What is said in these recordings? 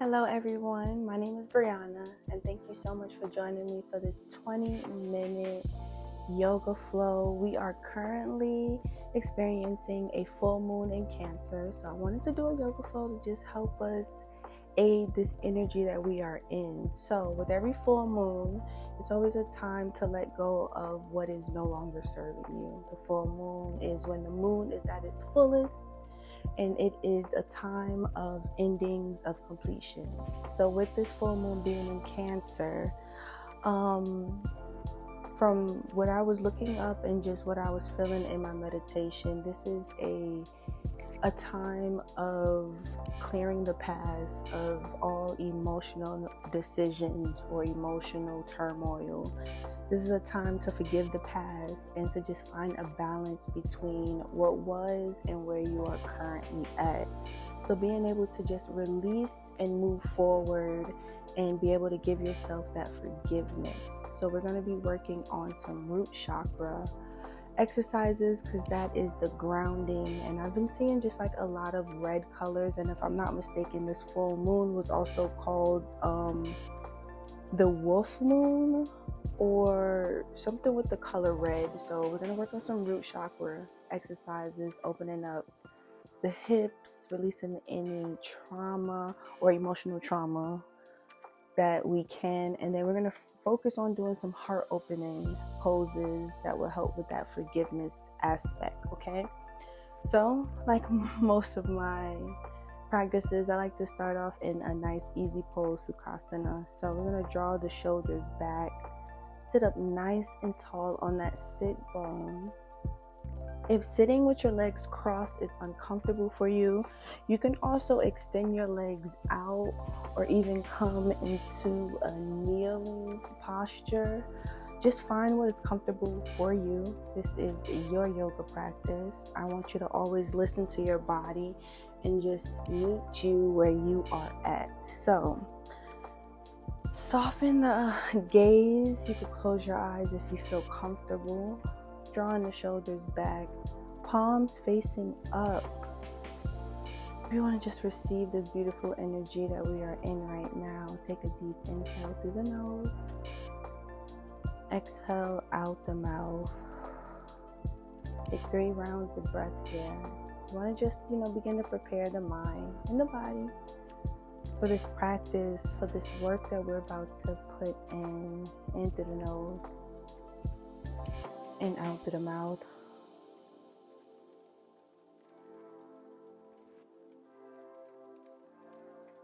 Hello, everyone. My name is Brianna, and thank you so much for joining me for this 20-minute yoga flow. We are currently experiencing a full moon in Cancer, so I wanted to do a yoga flow to just help us aid this energy that we are in. So, with every full moon, it's always a time to let go of what is no longer serving you. The full moon is when the moon is at its fullest, and it is a time of endings, of completion. So with this full moon being in Cancer, from what I was looking up and just what I was feeling in my meditation, this is a time of clearing the past of all emotional decisions or emotional turmoil. This is a time to forgive the past and to just find a balance between what was and where you are currently at. So being able to just release and move forward and be able to give yourself that forgiveness. So we're going to be working on some root chakra exercises because that is the grounding, and I've been seeing just like a lot of red colors, and if I'm not mistaken, this full moon was also called the wolf moon or something with the color red. So we're going to work on some root chakra exercises, opening up the hips, releasing any trauma or emotional trauma that we can, and then we're going to focus on doing some heart opening poses that will help with that forgiveness aspect. Okay, so like most of my practices, I like to start off in a nice easy pose, Sukhasana. So we're going to draw the shoulders back, sit up nice and tall on that sit bone. If sitting with your legs crossed is uncomfortable for you, you can also extend your legs out or even come into a kneeling posture. Just find what is comfortable for you. This is your yoga practice. I want you to always listen to your body and just meet you where you are at. So soften the gaze. You can close your eyes if you feel comfortable. Drawing the shoulders back, palms facing up. We want to just receive this beautiful energy that we are in right now. Take a deep inhale through the nose. Exhale out the mouth. Take 3 rounds of breath here. You want to just, begin to prepare the mind and the body for this practice, for this work that we're about to put in through the nose and out through the mouth.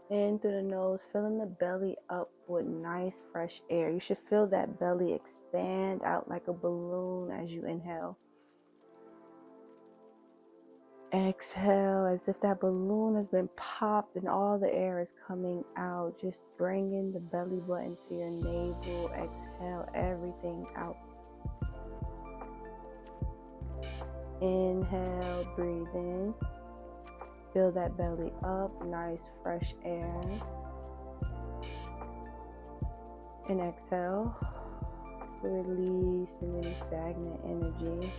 In through the nose, filling the belly up with nice fresh air. You should feel that belly expand out like a balloon as you inhale. Exhale as if that balloon has been popped and all the air is coming out. Just bringing the belly button to your navel. Exhale everything out. Inhale, breathe in. Fill that belly up, nice fresh air. And exhale, release any stagnant energy.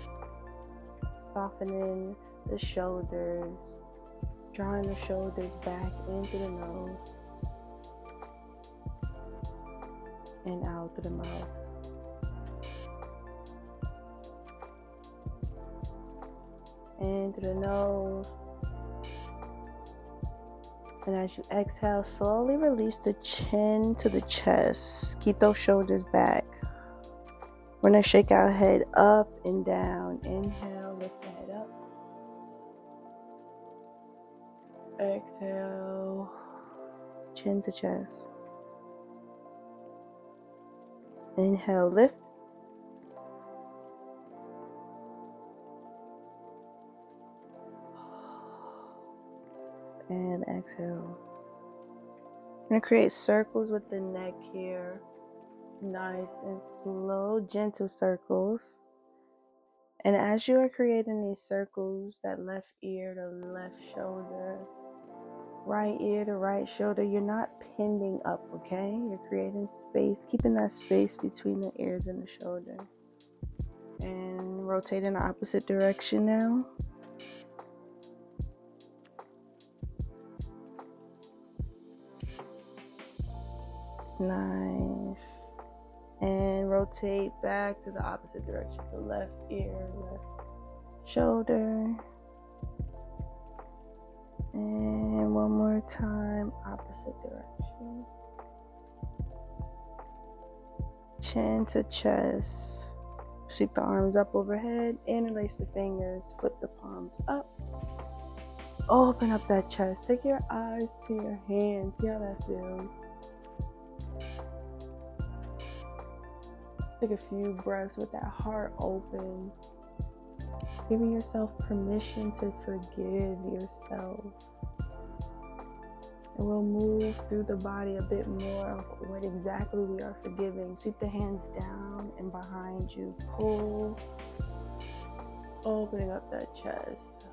Softening the shoulders, drawing the shoulders back into the nose and out through the mouth. In through the nose. And as you exhale, slowly release the chin to the chest. Keep those shoulders back. We're going to shake our head up and down. Inhale, lift the head up. Exhale, chin to chest. Inhale, lift. And exhale. I'm going to create circles with the neck here. Nice and slow, gentle circles. And as you are creating these circles, that left ear to left shoulder, right ear to right shoulder, you're not pinning up, okay? You're creating space, keeping that space between the ears and the shoulder. And rotate in the opposite direction now. Nice. And rotate back to the opposite direction. So left ear, left shoulder. And one more time, opposite direction. Chin to chest. Sweep the arms up overhead. Interlace the fingers. Flip the palms up. Open up that chest. Take your eyes to your hands. See how that feels. Take a few breaths with that heart open. Giving yourself permission to forgive yourself. And we'll move through the body a bit more of what exactly we are forgiving. Sweep the hands down and behind you. Pull. Opening up that chest.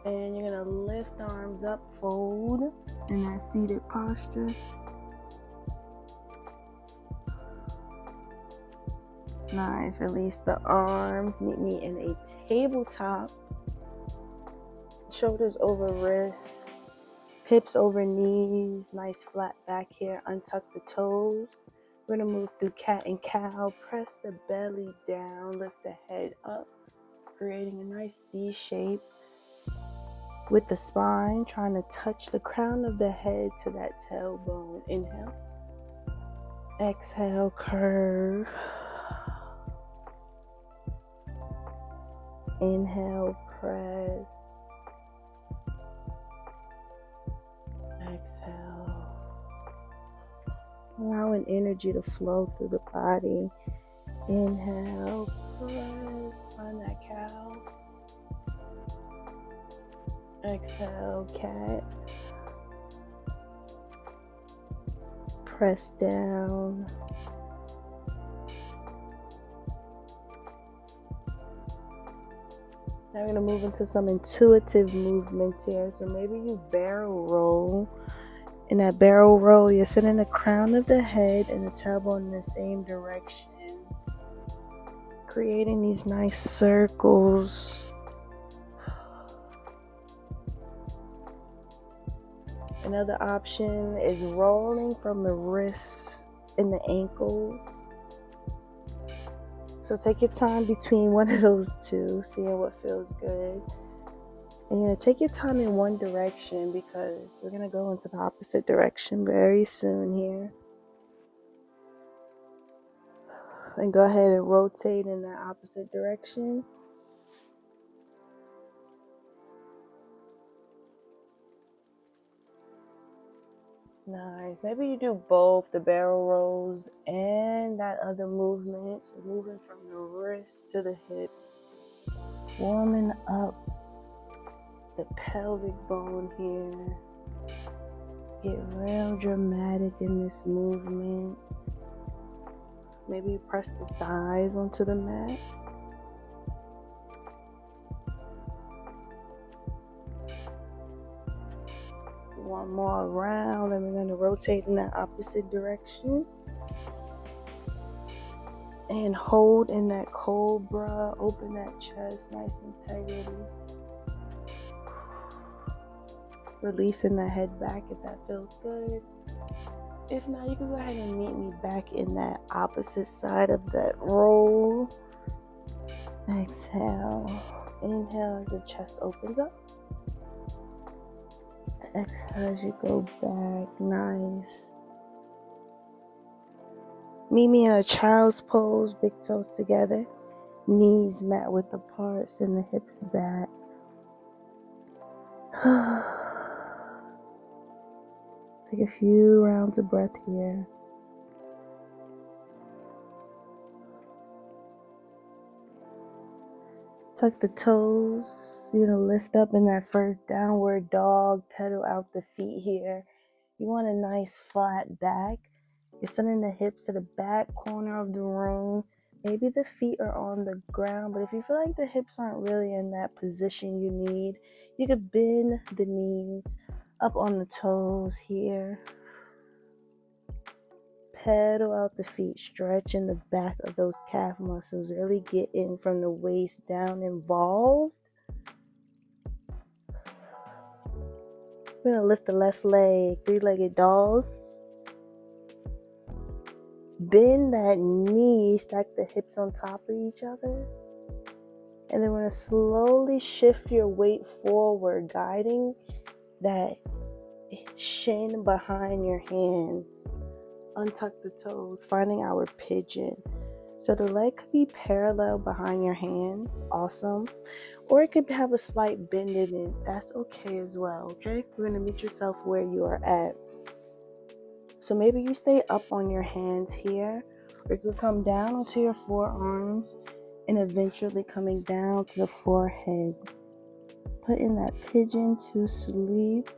And you're going to lift the arms up, fold in that seated posture. Nice. Release the arms. Meet me in a tabletop. Shoulders over wrists. Hips over knees. Nice flat back here. Untuck the toes. We're going to move through cat and cow. Press the belly down. Lift the head up. Creating a nice C shape. With the spine, trying to touch the crown of the head to that tailbone. Inhale. Exhale, curve. Inhale, press. Exhale. Allowing energy to flow through the body. Inhale, press. Find that cow. Exhale, cat. Press down. Now we're going to move into some intuitive movements here. So maybe you barrel roll. In that barrel roll, you're sitting the crown of the head and the tailbone in the same direction. Creating these nice circles. Another option is rolling from the wrists and the ankles. So take your time between one of those two, seeing what feels good. And you're going to take your time in one direction because we're going to go into the opposite direction very soon here. And go ahead and rotate in that opposite direction. Nice. Maybe you do both the barrel rolls and that other movement. So moving from the wrist to the hips. Warming up the pelvic bone here. Get real dramatic in this movement. Maybe you press the thighs onto the mat. One more round, and we're going to rotate in the opposite direction. And hold in that cobra. Open that chest, nice integrity. Releasing the head back if that feels good. If not, you can go ahead and meet me back in that opposite side of that roll. Exhale. Inhale as the chest opens up. Exhale as you go back. Nice. Meet me in a child's pose, big toes together. Knees mat width apart, send the hips back. Take a few rounds of breath here. Tuck the toes, lift up in that first downward dog, pedal out the feet here. You want a nice flat back. You're sending the hips to the back corner of the room. Maybe the feet are on the ground, but if you feel like the hips aren't really in that position you need, you could bend the knees up on the toes here. Pedal out the feet, stretch in the back of those calf muscles. Really get in from the waist down, involved. We're gonna lift the left leg, three-legged dog. Bend that knee, stack the hips on top of each other. And then we're gonna slowly shift your weight forward, guiding that shin behind your hands. Untuck the toes, finding our pigeon. So the leg could be parallel behind your hands, awesome. Or it could have a slight bend in it, that's okay as well, okay? We're gonna meet yourself where you are at. So maybe you stay up on your hands here, or you could come down onto your forearms and eventually coming down to the forehead. Putting that pigeon to sleep.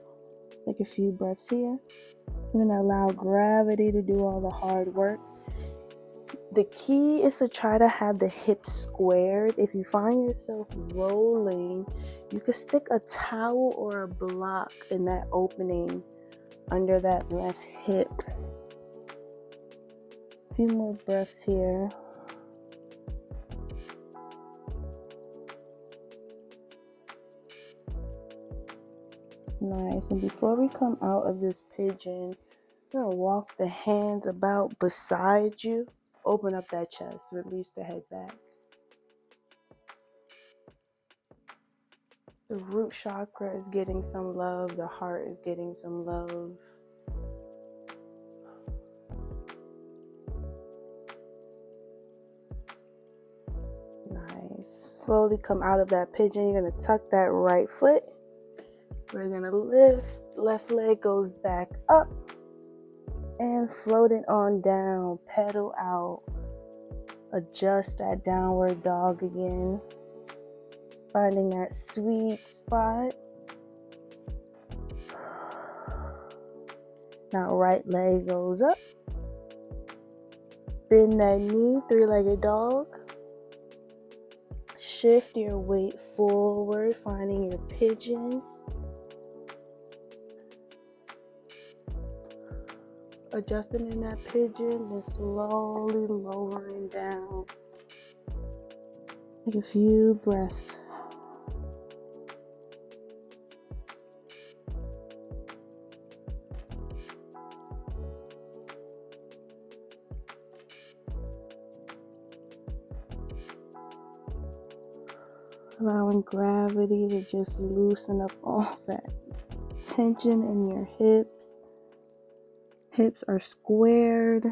Take a few breaths here. We're gonna allow gravity to do all the hard work. The key is to try to have the hips squared. If you find yourself rolling, you could stick a towel or a block in that opening under that left hip. A few more breaths here. Nice. And before we come out of this pigeon, we're gonna walk the hands about beside you. Open up that chest, release the head back. The root chakra is getting some love. The heart is getting some love. Nice. Slowly come out of that pigeon. You're going to tuck that right foot. We're going to lift. Left leg goes back up. And float it on down. Pedal out. Adjust that downward dog again. Finding that sweet spot. Now right leg goes up. Bend that knee, three-legged dog. Shift your weight forward, finding your pigeon. Adjusting in that pigeon and slowly lowering down. Take a few breaths. Allowing gravity to just loosen up all that tension in your hips. Hips are squared.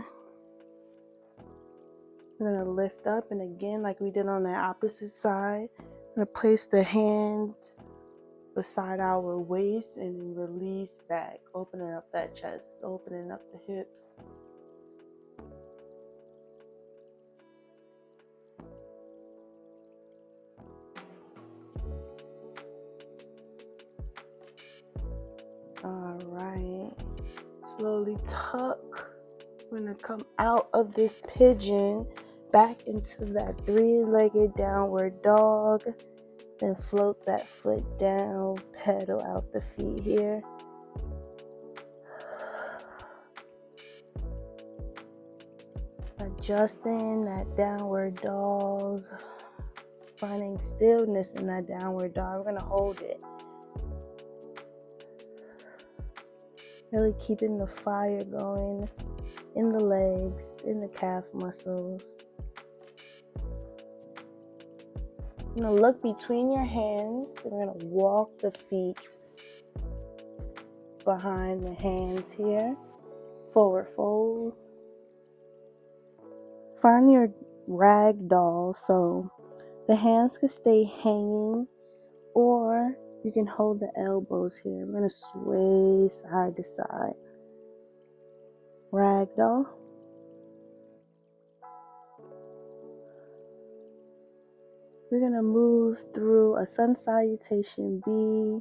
We're going to lift up, and again, like we did on the opposite side, we're going to place the hands beside our waist and release back, opening up that chest, opening up the hips. All right. Slowly tuck. We're going to come out of this pigeon back into that three-legged downward dog. Then float that foot down, pedal out the feet here. Adjusting that downward dog. Finding stillness in that downward dog. We're going to hold it. Really keeping the fire going in the legs, in the calf muscles. You're going to look between your hands. We're going to walk the feet behind the hands here. Forward fold. Find your rag doll so the hands can stay hanging, or you can hold the elbows here. We're going to sway side to side. Ragdoll. We're going to move through a sun salutation B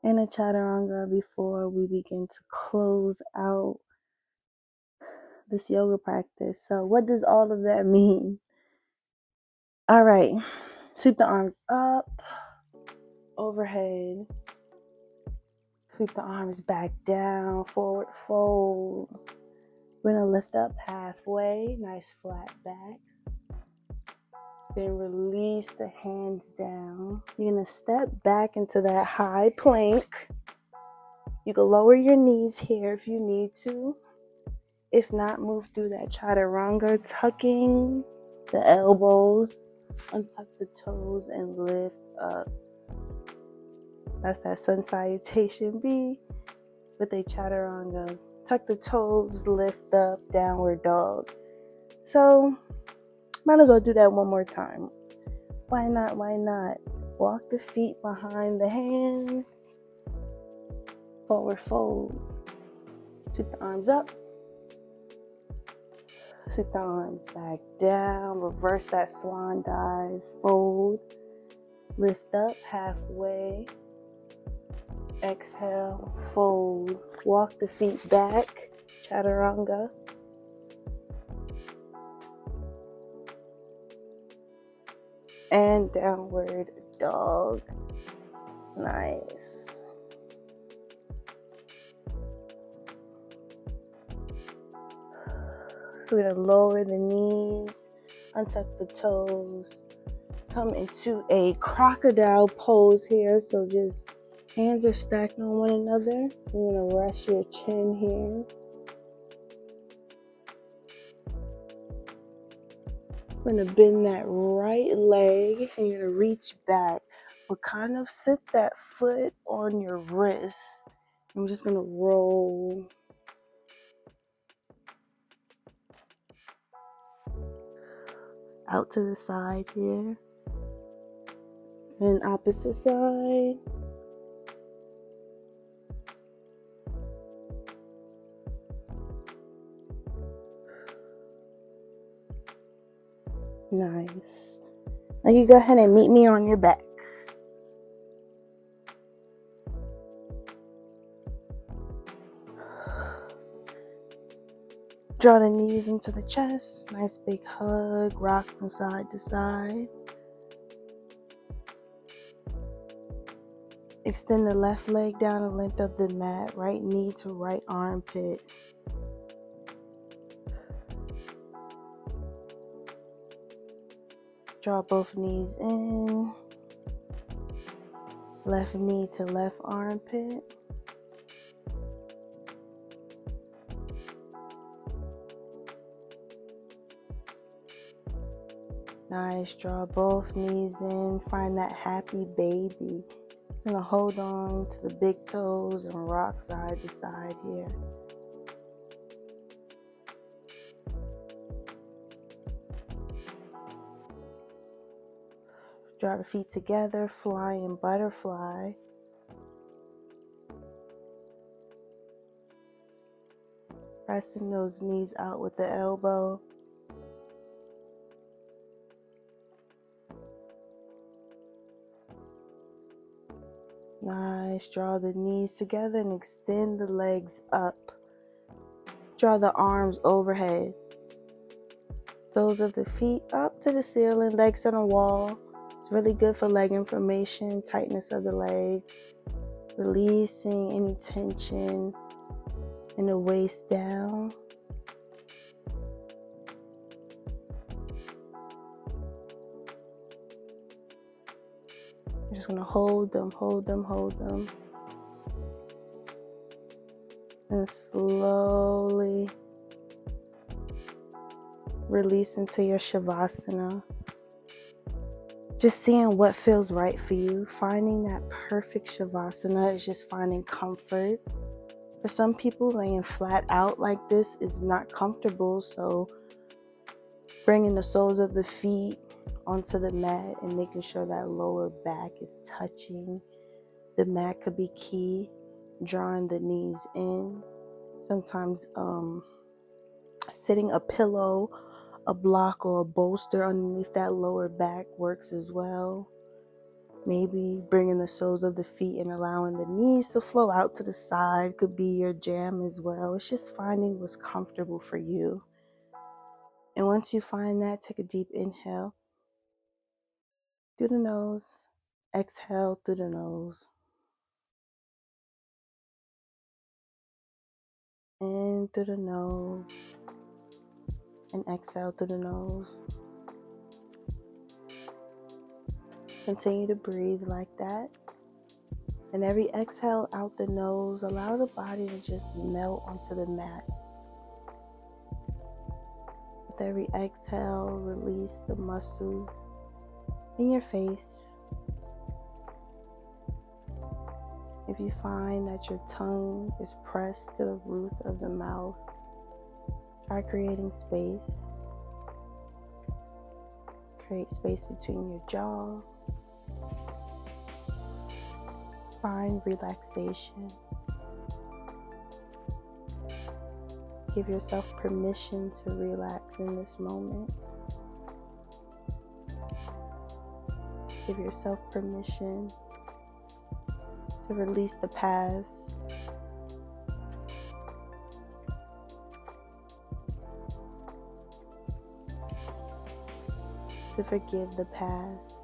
and a chaturanga before we begin to close out this yoga practice. So what does all of that mean? All right. Sweep the arms up, overhead. Sweep the arms back down, forward fold. We're going to lift up halfway, nice flat back. Then release the hands down. You're going to step back into that high plank. You can lower your knees here if you need to. If not, move through that chaturanga, tucking the elbows, untuck the toes, and lift up. That's that sun salutation B with a chaturanga. Tuck the toes, lift up, downward dog. So, might as well do that one more time. Why not? Why not? Walk the feet behind the hands. Forward fold. Sweep the arms up. Sweep the arms back down. Reverse that swan dive. Fold. Lift up halfway. Exhale. Fold. Walk the feet back. Chaturanga. And downward dog. Nice. We're going to lower the knees, untuck the toes, come into a crocodile pose here. So just hands are stacked on one another. You're going to rest your chin here. We're going to bend that right leg and you're going to reach back. But kind of sit that foot on your wrist. I'm just going to roll out to the side here. And opposite side. Nice. Now you go ahead and meet me on your back. Draw the knees into the chest. Nice big hug. Rock from side to side. Extend the left leg down the length of the mat. Right knee to right armpit. Draw both knees in. Left knee to left armpit. Nice. Draw both knees in. Find that happy baby. I'm going to hold on to the big toes and rock side to side here. Draw the feet together, flying butterfly. Pressing those knees out with the elbow. Nice. Draw the knees together and extend the legs up. Draw the arms overhead. Soles of the feet up to the ceiling, legs on the wall. It's really good for leg inflammation, tightness of the legs, releasing any tension in the waist down. You're just going to hold them, hold them, hold them. And slowly release into your Shavasana. Just seeing what feels right for you. Finding that perfect Shavasana is just finding comfort. For some people, laying flat out like this is not comfortable. So bringing the soles of the feet onto the mat and making sure that lower back is touching the mat could be key. Drawing the knees in. Sometimes sitting a pillow, a block, or a bolster underneath that lower back works as well. Maybe bringing the soles of the feet and allowing the knees to flow out to the side could be your jam as well. It's just finding what's comfortable for you. And once you find that, take a deep inhale through the nose, exhale through the nose. In through the nose and exhale through the nose. Continue to breathe like that. And every exhale out the nose, allow the body to just melt onto the mat. With every exhale, release the muscles in your face. If you find that your tongue is pressed to the roof of the mouth, try creating space. Create space between your jaw. Find relaxation. Give yourself permission to relax in this moment. Give yourself permission to release the past. To forgive the past.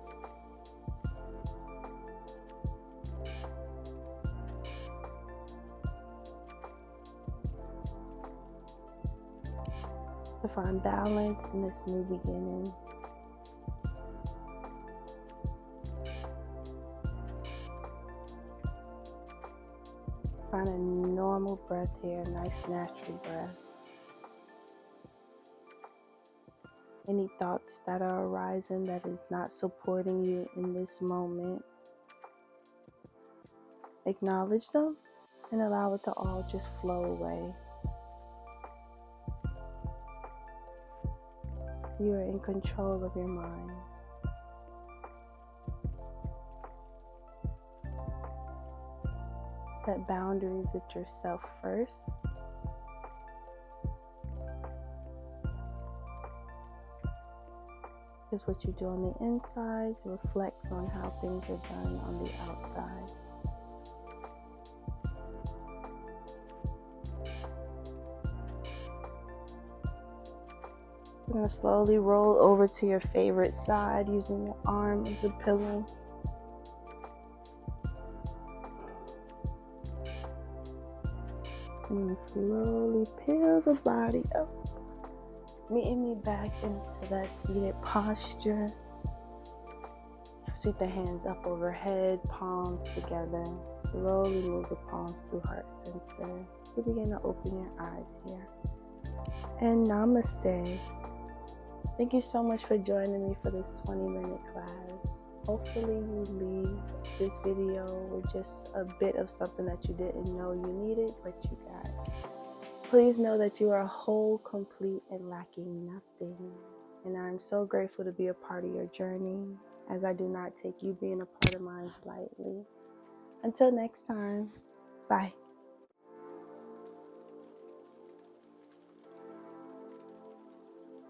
To find balance in this new beginning. Find a normal breath here, a nice natural breath. Any thoughts that are arising that is not supporting you in this moment, acknowledge them and allow it to all just flow away. You are in control of your mind. Set boundaries with yourself first. Because what you do on the inside reflects on how things are done on the outside. You're going to slowly roll over to your favorite side using your arm as a pillow. And slowly peel the body up, meeting me back into that seated posture. Sweep the hands up overhead, palms together. Slowly move the palms through heart center. You begin to open your eyes here. And namaste. Thank you so much for joining me for this 20-minute class. Hopefully you leave this video with just a bit of something that you didn't know you needed, but you got. Please know that you are whole, complete, and lacking nothing. And I'm so grateful to be a part of your journey, as I do not take you being a part of mine lightly. Until next time, bye.